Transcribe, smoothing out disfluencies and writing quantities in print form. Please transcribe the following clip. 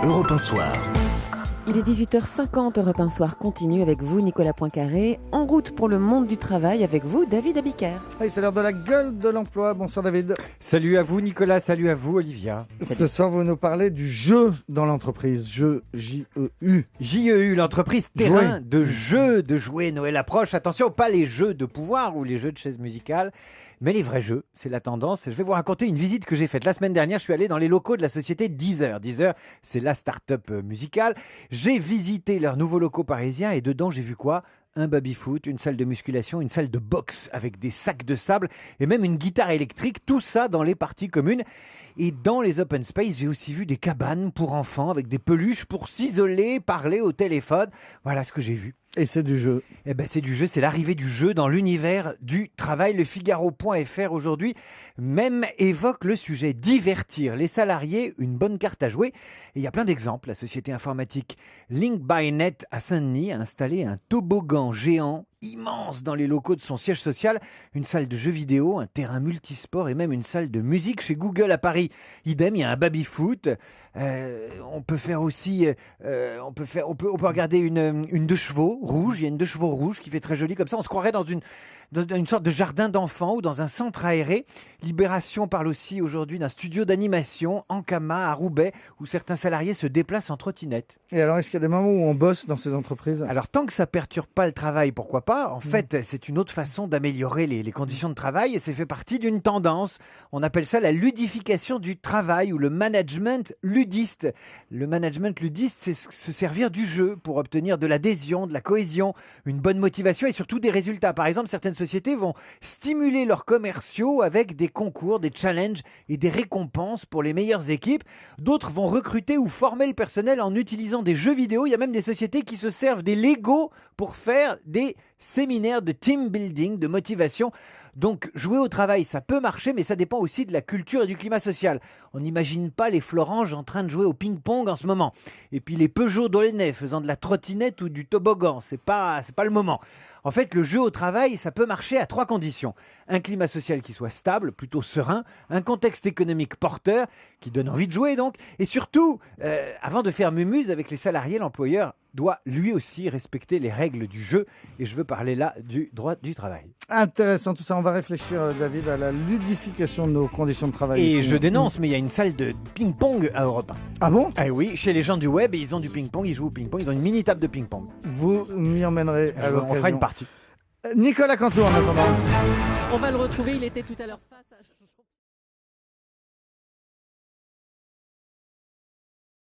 Europe 1 Soir. Il est 18h50, Europe 1 Soir continue avec vous, Nicolas Poincaré, en route pour le monde du travail avec vous, David Abiker. Hey, c'est l'heure de la gueule de l'emploi. Bonsoir David. Salut à vous Nicolas, salut à vous Olivia. Ce soir, vous nous parlez du jeu dans l'entreprise. Jeu, J-E-U. JEU, l'entreprise terrain de jeux, de jouets. Noël approche. Attention, pas les jeux de pouvoir ou les jeux de chaises musicales, mais les vrais jeux. C'est la tendance. Je vais vous raconter une visite que j'ai faite la semaine dernière. Je suis allé dans les locaux de la société Deezer. Deezer, c'est la start-up musicale. J'ai visité leurs nouveaux locaux parisiens et dedans, j'ai vu quoi ? Un baby-foot, une salle de musculation, une salle de boxe avec des sacs de sable et même une guitare électrique. Tout ça dans les parties communes. Et dans les open space, j'ai aussi vu des cabanes pour enfants avec des peluches pour s'isoler, parler au téléphone. Voilà ce que j'ai vu. Et c'est du jeu. Eh ben, c'est du jeu, c'est l'arrivée du jeu dans l'univers du travail. Le Figaro.fr aujourd'hui même évoque le sujet divertir les salariés, une bonne carte à jouer. Et il y a plein d'exemples. La société informatique Link by Net à Saint-Denis a installé un toboggan géant immense dans les locaux de son siège social, une salle de jeux vidéo, un terrain multisport et même une salle de musique chez Google à Paris. Idem, il y a un baby-foot. On peut faire aussi, on peut regarder une deux chevaux rouge. Il y a une deux chevaux rouge qui fait très joli comme ça. On se croirait dans une sorte de jardin d'enfants ou dans un centre aéré. Libération parle aussi aujourd'hui d'un studio d'animation, Ankama, à Roubaix, où certains salariés se déplacent en trottinette. Et alors, est-ce qu'il y a des moments où on bosse dans ces entreprises ? Alors, tant que ça perturbe pas le travail, pourquoi pas ? En fait, c'est une autre façon d'améliorer les conditions de travail et c'est fait partie d'une tendance. On appelle ça la ludification du travail ou le management ludiste. Le management ludiste, c'est se servir du jeu pour obtenir de l'adhésion, de la cohésion, une bonne motivation et surtout des résultats. Par exemple, certaines sociétés vont stimuler leurs commerciaux avec des concours, des challenges et des récompenses pour les meilleures équipes. D'autres vont recruter ou former le personnel en utilisant des jeux vidéo. Il y a même des sociétés qui se servent des Lego pour faire des séminaires de team building, de motivation. Donc jouer au travail, ça peut marcher, mais ça dépend aussi de la culture et du climat social. On n'imagine pas les Floranges en train de jouer au ping-pong en ce moment. Et puis les Peugeot d'Aulnay faisant de la trottinette ou du toboggan, c'est pas le moment. En fait, le jeu au travail, ça peut marcher à 3 conditions. Un climat social qui soit stable, plutôt serein, un contexte économique porteur, qui donne envie de jouer donc, et surtout, avant de faire mumuse avec les salariés, l'employeur doit lui aussi respecter les règles du jeu, et je veux parler là du droit du travail. Intéressant tout ça, on va réfléchir David à la ludification de nos conditions de travail. Et je dénonce, mais il y a une salle de ping-pong à Europe 1. Ah bon ? Ah oui, chez les gens du web, ils ont du ping-pong, ils jouent au ping-pong, ils ont une mini-table de ping-pong. Vous m'y emmènerez à l'occasion. On fera une partie. Nicolas Canteloup en attendant. On va le retrouver, il était tout à l'heure...